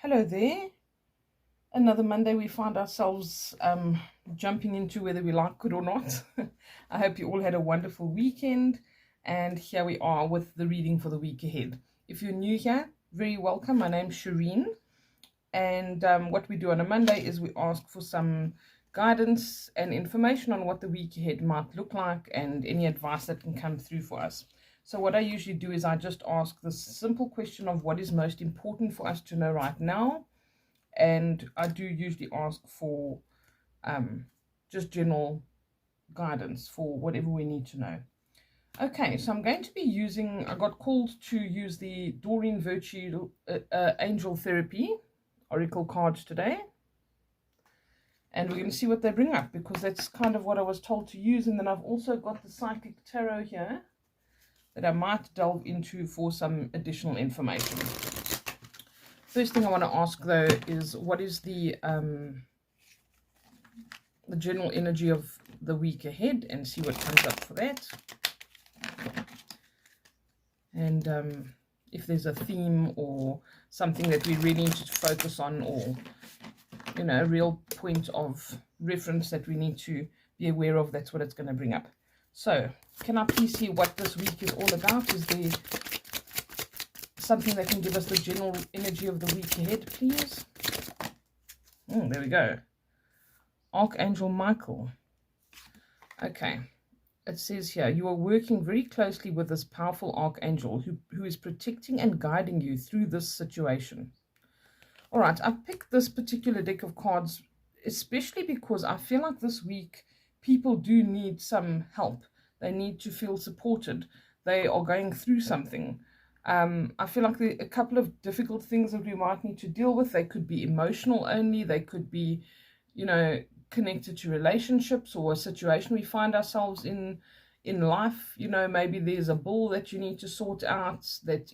Hello there. Another Monday we find ourselves jumping into whether we like it or not. I hope you all had a wonderful weekend, and here we are with the reading for the week ahead. If you're new here, very welcome. My name's Shireen, and what we do on a Monday is we ask for some guidance and information on what the week ahead might look like and any advice that can come through for us. So what I usually do is I just ask the simple question of what is most important for us to know right now, and I do usually ask for just general guidance for whatever we need to know. Okay, so I'm going to be using, I got called to use the Doreen Virtue Angel Therapy Oracle cards today. And we're going to see what they bring up, because that's kind of what I was told to use. And then I've also got the Psychic Tarot here that I might delve into for some additional information. First thing I want to ask, though, is what is the general energy of the week ahead, and see what comes up for that. And if there's a theme or something that we really need to focus on, or, you know, a real point of reference that we need to be aware of, that's what it's going to bring up. So, can I please see what this week is all about? Is there something that can give us the general energy of the week ahead, please? There we go. Archangel Michael. Okay. It says here, you are working very closely with this powerful archangel who is protecting and guiding you through this situation. All right, I picked this particular deck of cards especially because I feel like this week people do need some help. They need to feel supported. They are going through something. I feel like there are a couple of difficult things that we might need to deal with. They could be emotional only. They could be, you know, connected to relationships or a situation we find ourselves in life. You know, maybe there's a bill that you need to sort out that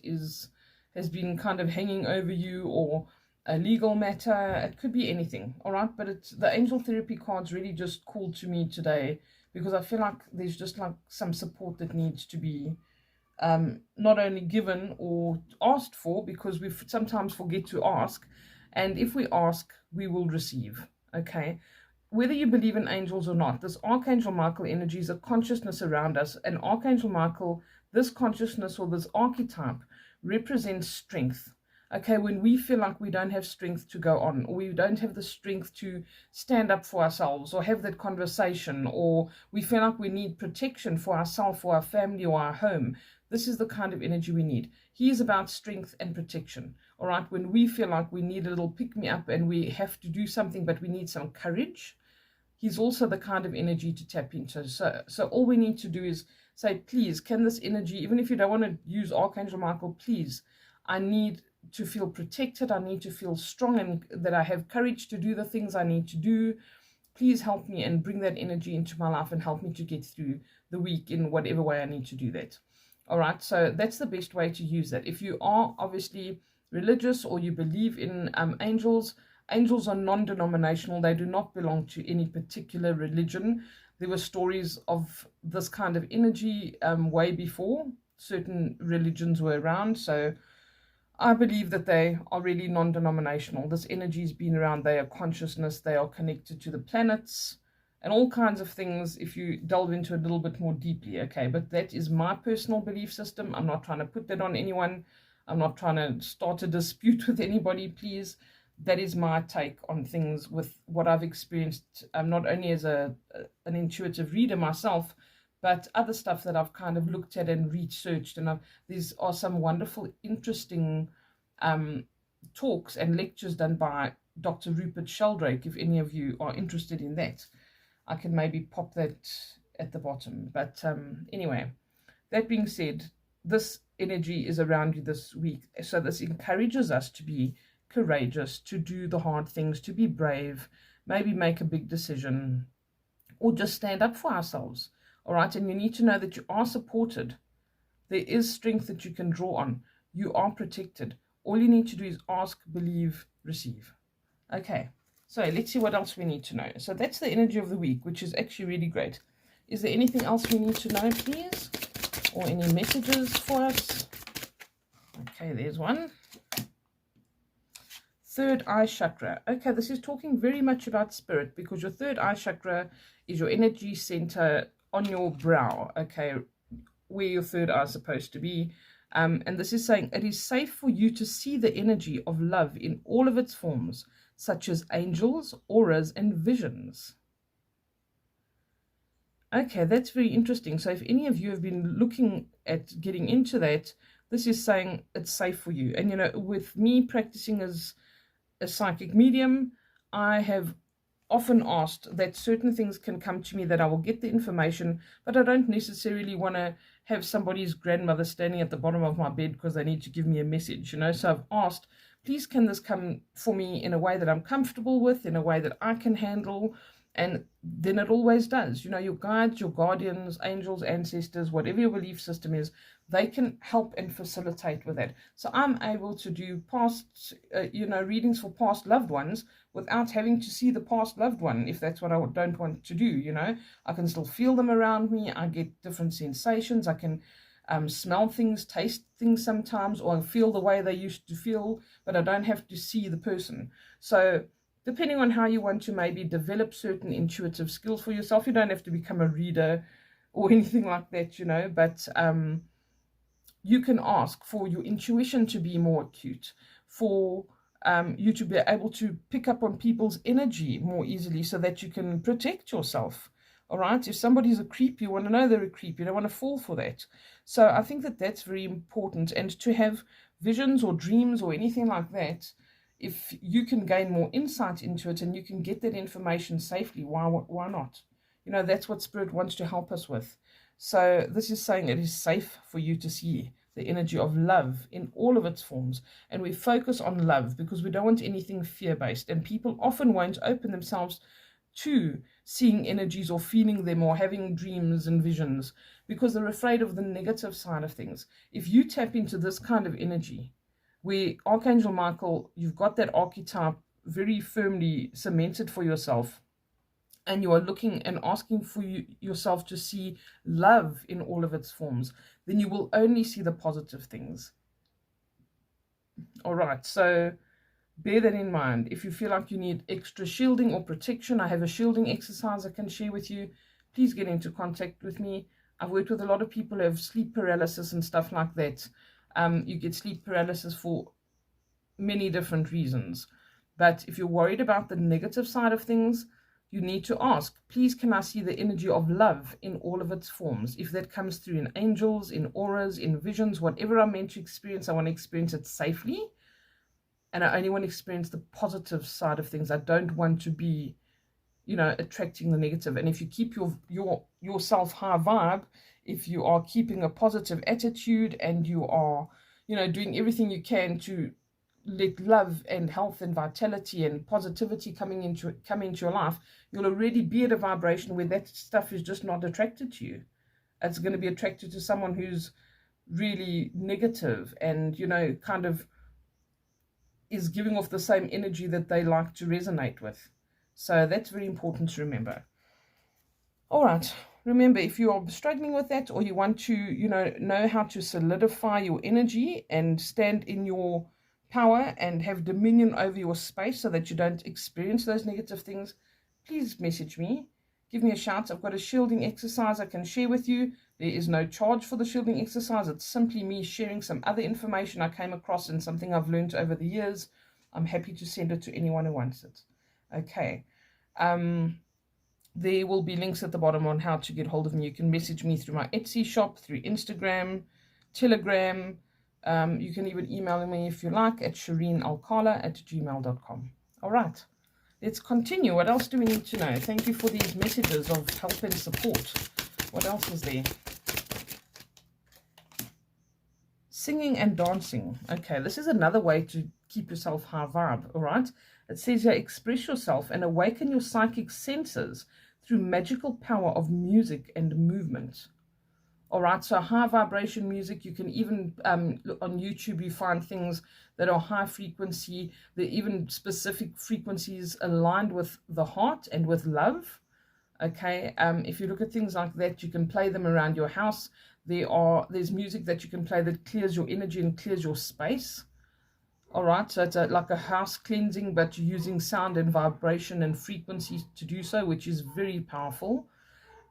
has been kind of hanging over you, or a legal matter. It could be anything. All right, but it's the angel therapy cards really just called to me today, because I feel like there's just like some support that needs to be not only given or asked for, because we sometimes forget to ask, and if we ask, we will receive. Okay, whether you believe in angels or not, this Archangel Michael energy is a consciousness around us. And Archangel Michael, this consciousness or this archetype, represents strength. Okay, when we feel like we don't have strength to go on, or we don't have the strength to stand up for ourselves or have that conversation, or we feel like we need protection for ourselves, for our family, or our home, this is the kind of energy we need. He is about strength and protection. All right, when we feel like we need a little pick-me-up and we have to do something, but we need some courage, he's also the kind of energy to tap into. So all we need to do is say, please, can this energy, even if you don't want to use Archangel Michael, please, I need to feel protected. I need to feel strong, and that I have courage to do the things I need to do. Please help me and bring that energy into my life and help me to get through the week in whatever way I need to do that. All right, so that's the best way to use that. If you are obviously religious or you believe in angels, angels are non-denominational. They do not belong to any particular religion. There were stories of this kind of energy way before certain religions were around. So I believe that they are really non-denominational. This energy has been around. They are consciousness. They are connected to the planets and all kinds of things if you delve into it a little bit more deeply. Okay, but that is my personal belief system. I'm not trying to put that on anyone. I'm not trying to start a dispute with anybody, please. That is my take on things with what I've experienced, not only as an intuitive reader myself, but other stuff that I've kind of looked at and researched. And these are some wonderful, interesting talks and lectures done by Dr. Rupert Sheldrake. If any of you are interested in that, I can maybe pop that at the bottom. But anyway, that being said, this energy is around you this week. So this encourages us to be courageous, to do the hard things, to be brave, maybe make a big decision, or just stand up for ourselves. All right, and you need to know that you are supported. There is strength that you can draw on. You are protected. All you need to do is ask, believe, receive. Okay, so let's see what else we need to know. So that's the energy of the week, which is actually really great. Is there anything else we need to know, please? Or any messages for us? Okay, there's one. Third eye chakra. Okay, this is talking very much about spirit, because your third eye chakra is your energy center on your brow, okay, where your third eye is supposed to be. And this is saying it is safe for you to see the energy of love in all of its forms, such as angels, auras, and visions. Okay, that's very interesting. So if any of you have been looking at getting into that, this is saying it's safe for you. And, you know, with me practicing as a psychic medium, I have often asked that certain things can come to me, that I will get the information, but I don't necessarily want to have somebody's grandmother standing at the bottom of my bed because they need to give me a message, you know. So I've asked, please, can this come for me in a way that I'm comfortable with, in a way that I can handle? And then it always does. You know, your guides, your guardians, angels, ancestors, whatever your belief system is, they can help and facilitate with that. So I'm able to do past, readings for past loved ones without having to see the past loved one, if that's what I don't want to do, you know. I can still feel them around me. I get different sensations. I can smell things, taste things sometimes, or feel the way they used to feel, but I don't have to see the person. So depending on how you want to maybe develop certain intuitive skills for yourself, you don't have to become a reader or anything like that, you know, but you can ask for your intuition to be more acute, for you to be able to pick up on people's energy more easily so that you can protect yourself. All right, if somebody's a creep, you want to know they're a creep. You don't want to fall for that. So I think that that's very important. And to have visions or dreams or anything like that, if you can gain more insight into it and you can get that information safely, why not? You know, that's what Spirit wants to help us with. So this is saying it is safe for you to see the energy of love in all of its forms. And we focus on love because we don't want anything fear-based. And people often won't open themselves to seeing energies or feeling them or having dreams and visions because they're afraid of the negative side of things. If you tap into this kind of energy, where Archangel Michael, you've got that archetype very firmly cemented for yourself, and you are looking and asking for yourself to see love in all of its forms, then you will only see the positive things. All right, so bear that in mind. If you feel like you need extra shielding or protection, I have a shielding exercise I can share with you. Please get into contact with me. I've worked with a lot of people who have sleep paralysis and stuff like that. You get sleep paralysis for many different reasons. But if you're worried about the negative side of things, you need to ask, please, can I see the energy of love in all of its forms? If that comes through in angels, in auras, in visions, whatever I'm meant to experience, I want to experience it safely. And I only want to experience the positive side of things. I don't want to be, you know, attracting the negative. And if you keep yourself high vibe, if you are keeping a positive attitude and you are, you know, doing everything you can to let love and health and vitality and positivity come into your life, you'll already be at a vibration where that stuff is just not attracted to you. It's going to be attracted to someone who's really negative and, you know, kind of is giving off the same energy that they like to resonate with. So that's very important to remember. All right. Remember, if you are struggling with that, or you want to, you know how to solidify your energy and stand in your power and have dominion over your space so that you don't experience those negative things, please message me. Give me a shout. I've got a shielding exercise I can share with you. There is no charge for the shielding exercise. It's simply me sharing some other information I came across and something I've learned over the years. I'm happy to send it to anyone who wants it. Okay. There will be links at the bottom on how to get hold of me. You can message me through my Etsy shop, through Instagram, Telegram. You can even email me if you like at shireenalcala@gmail.com. All right. Let's continue. What else do we need to know? Thank you for these messages of help and support. What else is there? Singing and dancing. Okay, this is another way to keep yourself high vibe, all right? It says here, express yourself and awaken your psychic senses through magical power of music and movement. All right, so high vibration music, you can even, on YouTube, you find things that are high frequency. There are even specific frequencies aligned with the heart and with love. Okay, if you look at things like that, you can play them around your house. There's music that you can play that clears your energy and clears your space. All right, so it's like a house cleansing, but using sound and vibration and frequency to do so, which is very powerful.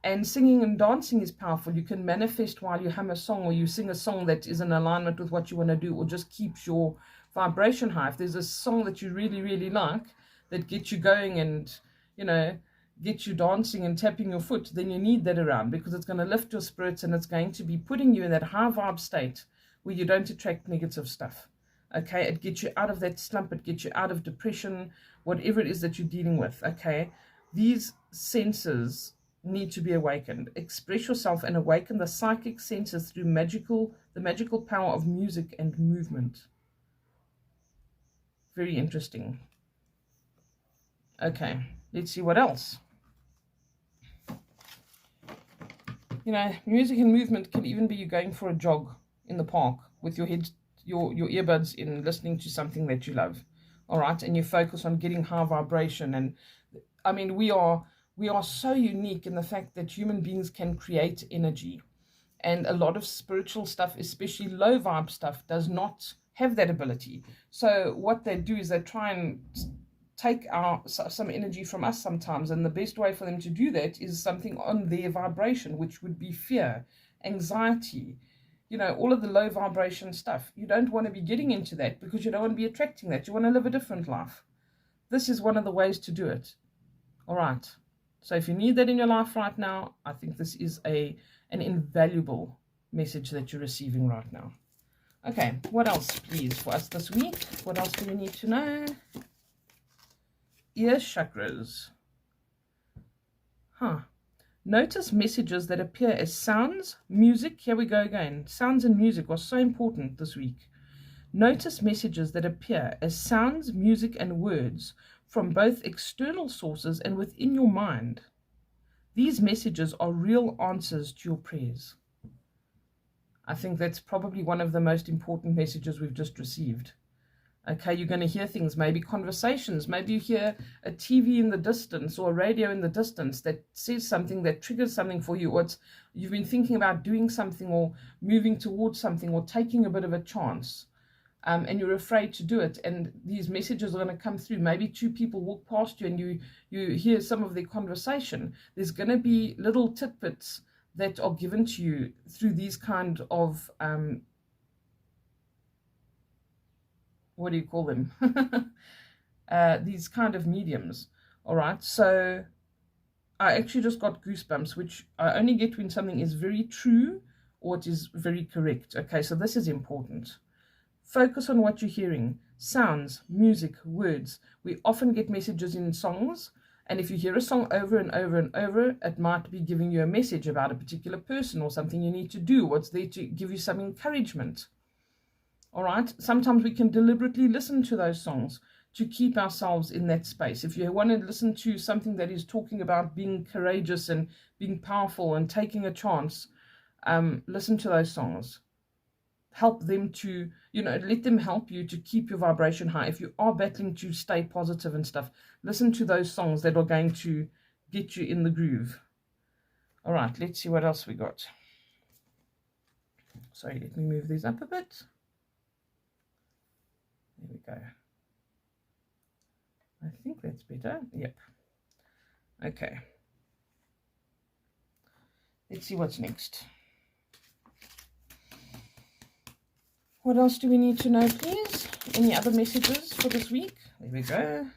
And singing and dancing is powerful. You can manifest while you hum a song, or you sing a song that is in alignment with what you want to do, or just keeps your vibration high. If there's a song that you really, really like that gets you going and, you know, get you dancing and tapping your foot, then you need that around, because it's going to lift your spirits and it's going to be putting you in that high vibe state where you don't attract negative stuff. Okay, it gets you out of that slump, it gets you out of depression, whatever it is that you're dealing with. Okay, these senses need to be awakened. Express yourself and awaken the psychic senses through the magical power of music and movement. Very interesting. Okay, let's see what else. You know, music and movement can even be you going for a jog in the park with your head, your earbuds in, listening to something that you love. All right, and you focus on getting high vibration. And I mean, we are so unique in the fact that human beings can create energy, and a lot of spiritual stuff, especially low vibe stuff, does not have that ability. So what they do is they try and take some energy from us sometimes, and the best way for them to do that is something on their vibration, which would be fear, anxiety, you know, all of the low vibration stuff. You don't want to be getting into that, because you don't want to be attracting that. You want to live a different life. This is one of the ways to do it. All right, so if you need that in your life right now, I think this is an invaluable message that you're receiving right now. Okay, what else, please, for us this week? What else do we need to know? Ear chakras. Notice messages that appear as sounds, music. Here we go again. Sounds and music are so important this week. Notice messages that appear as sounds, music, and words from both external sources and within your mind. These messages are real answers to your prayers. I think that's probably one of the most important messages we've just received. Okay, you're going to hear things, maybe conversations, maybe you hear a TV in the distance or a radio in the distance that says something, that triggers something for you, or you've been thinking about doing something or moving towards something or taking a bit of a chance, and you're afraid to do it, and these messages are going to come through. Maybe two people walk past you and you hear some of their conversation. There's going to be little tidbits that are given to you through these kind of what do you call them? These kind of mediums. All right, so I actually just got goosebumps, which I only get when something is very true or it is very correct. Okay, so this is important. Focus on what you're hearing. Sounds, music, words. We often get messages in songs, and if you hear a song over and over and over, it might be giving you a message about a particular person or something you need to do, what's there to give you some encouragement. All right, sometimes we can deliberately listen to those songs to keep ourselves in that space. If you want to listen to something that is talking about being courageous and being powerful and taking a chance, listen to those songs. Help them to, let them help you to keep your vibration high. If you are battling to stay positive and stuff, listen to those songs that are going to get you in the groove. All right, let's see what else we got. Sorry, let me move these up a bit. There we go. I think that's better. Yep. Okay. Let's see what's next. What else do we need to know, please? Any other messages for this week? There we go.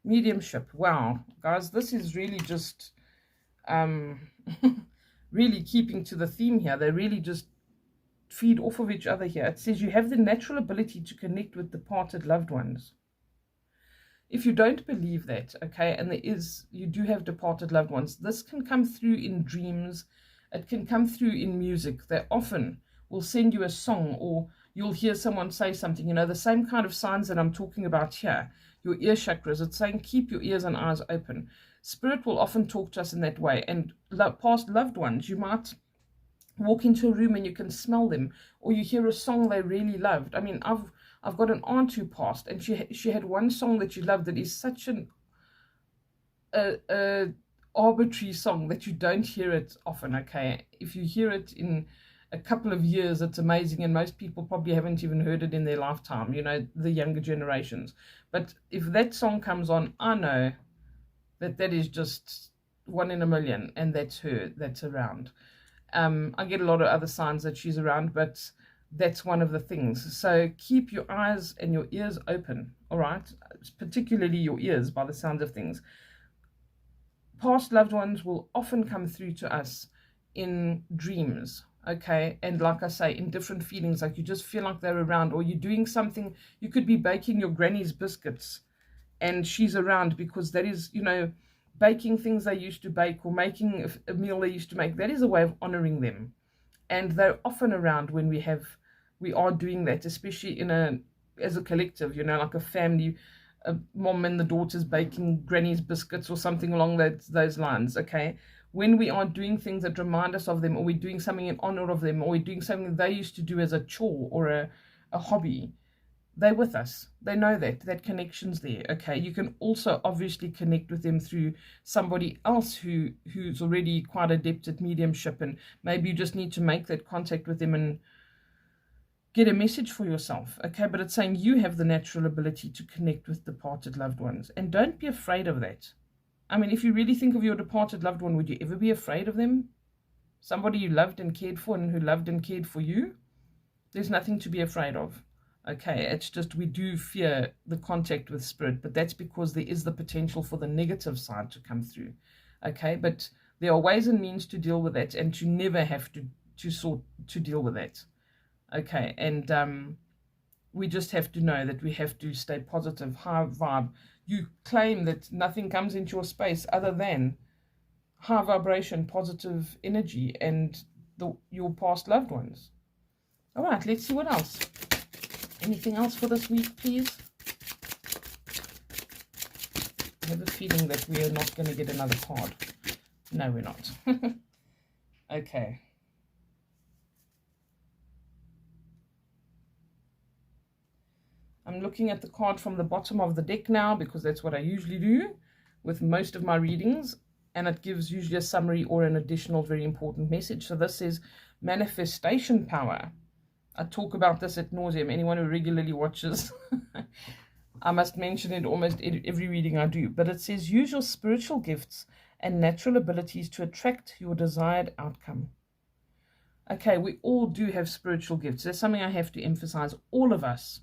Mediumship. Wow. Guys, this is really just really keeping to the theme here. They really just feed off of each other here. It says you have the natural ability to connect with departed loved ones. If you don't believe that, okay, and you do have departed loved ones, this can come through in dreams. It can come through in music. They often will send you a song, or you'll hear someone say something, the same kind of signs that I'm talking about here. Your ear chakras, it's saying keep your ears and eyes open. Spirit will often talk to us in that way. And past loved ones, you might walk into a room and you can smell them, or you hear a song they really loved. I mean, I've got an aunt who passed, and she had one song that she loved that is such an arbitrary song that you don't hear it often. Okay, if you hear it in a couple of years, it's amazing, and most people probably haven't even heard it in their lifetime, you know, the younger generations. But if that song comes on, I know that that is just one in a million, and that's her, that's around. I get a lot of other signs that she's around, but that's one of the things. So keep your eyes and your ears open, all right? Particularly your ears, by the sound of things. Past loved ones will often come through to us in dreams, okay? And like I say, in different feelings, like you just feel like they're around, or you're doing something. You could be baking your granny's biscuits and she's around, because that is, you know, baking things they used to bake, or making a meal they used to make. That is a way of honoring them. And they're often around when we are doing that, especially as a collective, you know, like a family, a mom and the daughters baking granny's biscuits or something along those lines, okay? When we are doing things that remind us of them, or we're doing something in honor of them, or we're doing something they used to do as a chore or a hobby, they're with us. They know that connection's there, okay? You can also obviously connect with them through somebody else who's already quite adept at mediumship, and maybe you just need to make that contact with them and get a message for yourself, okay? But it's saying you have the natural ability to connect with departed loved ones, and don't be afraid of that. I mean, if you really think of your departed loved one, would you ever be afraid of them? Somebody you loved and cared for, and who loved and cared for you? There's nothing to be afraid of. Okay, it's just we do fear the contact with spirit, but that's because there is the potential for the negative side to come through. Okay, but there are ways and means to deal with that, and to never have to deal with that. Okay, and we just have to know that we have to stay positive, high vibe. You claim that nothing comes into your space other than high vibration, positive energy, and your past loved ones. All right, let's see what else. Anything else for this week, please? I have a feeling that we are not going to get another card. No, we're not. Okay. I'm looking at the card from the bottom of the deck now, because that's what I usually do with most of my readings, and it gives usually a summary or an additional very important message. So this says manifestation power. I talk about this ad nauseum. Anyone who regularly watches, I must mention it almost every reading I do. But it says, use your spiritual gifts and natural abilities to attract your desired outcome. Okay, we all do have spiritual gifts. There's something I have to emphasize. All of us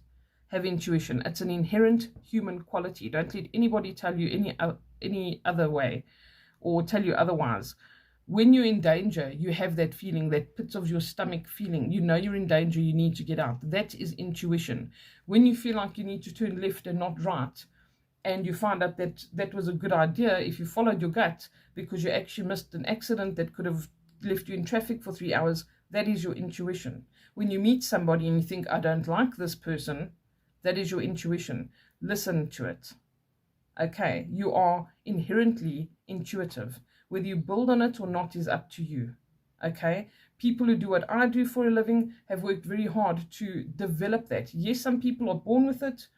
have intuition. It's an inherent human quality. Don't let anybody tell you any other way, or tell you otherwise. When you're in danger, you have that feeling, that pit of your stomach feeling. You know you're in danger, you need to get out. That is intuition. When you feel like you need to turn left and not right, and you find out that that was a good idea if you followed your gut, because you actually missed an accident that could have left you in traffic for 3 hours, that is your intuition. When you meet somebody and you think, I don't like this person, that is your intuition. Listen to it. Okay, you are inherently intuitive. Whether you build on it or not is up to you. Okay, people who do what I do for a living have worked very hard to develop that. Yes, some people are born with it.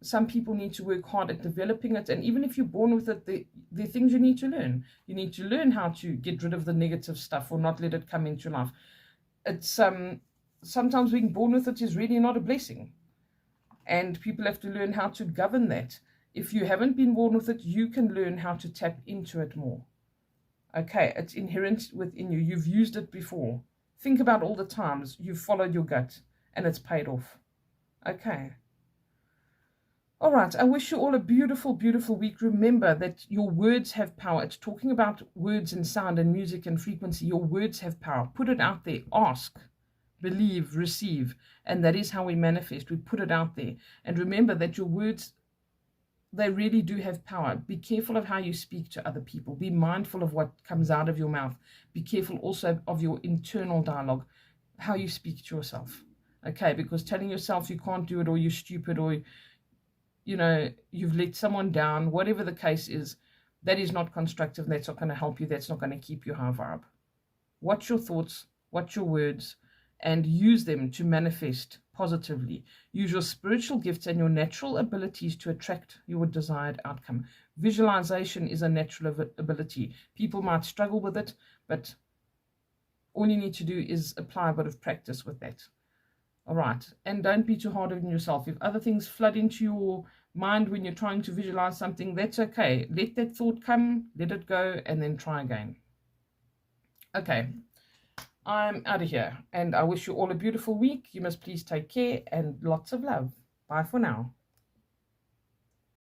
Some people need to work hard at developing it. And even if you're born with it, there are things you need to learn. You need to learn how to get rid of the negative stuff, or not let it come into your life. It's sometimes being born with it is really not a blessing. And people have to learn how to govern that. If you haven't been born with it, you can learn how to tap into it more. Okay, it's inherent within you. You've used it before. Think about all the times you've followed your gut and it's paid off. Okay. All right, I wish you all a beautiful, beautiful week. Remember that your words have power. It's talking about words and sound and music and frequency. Your words have power. Put it out there. Ask, believe, receive. And that is how we manifest. We put it out there. And remember that your words, they really do have power. Be careful of how you speak to other people. Be mindful of what comes out of your mouth. Be careful also of your internal dialogue, how you speak to yourself. Okay, because telling yourself you can't do it, or you're stupid, or you've let someone down, whatever the case is, that is not constructive. That's not going to help you. That's not going to keep you high vibe. Watch your thoughts, watch your words, and use them to manifest positively. Use your spiritual gifts and your natural abilities to attract your desired outcome. Visualization is a natural ability. People might struggle with it, but All you need to do is apply a bit of practice with that. All right. And don't be too hard on yourself. If other things flood into your mind when you're trying to visualize something, that's okay. Let that thought come, let it go, and then try again. Okay. I'm out of here, and I wish you all a beautiful week. You must please take care, and lots of love. Bye for now.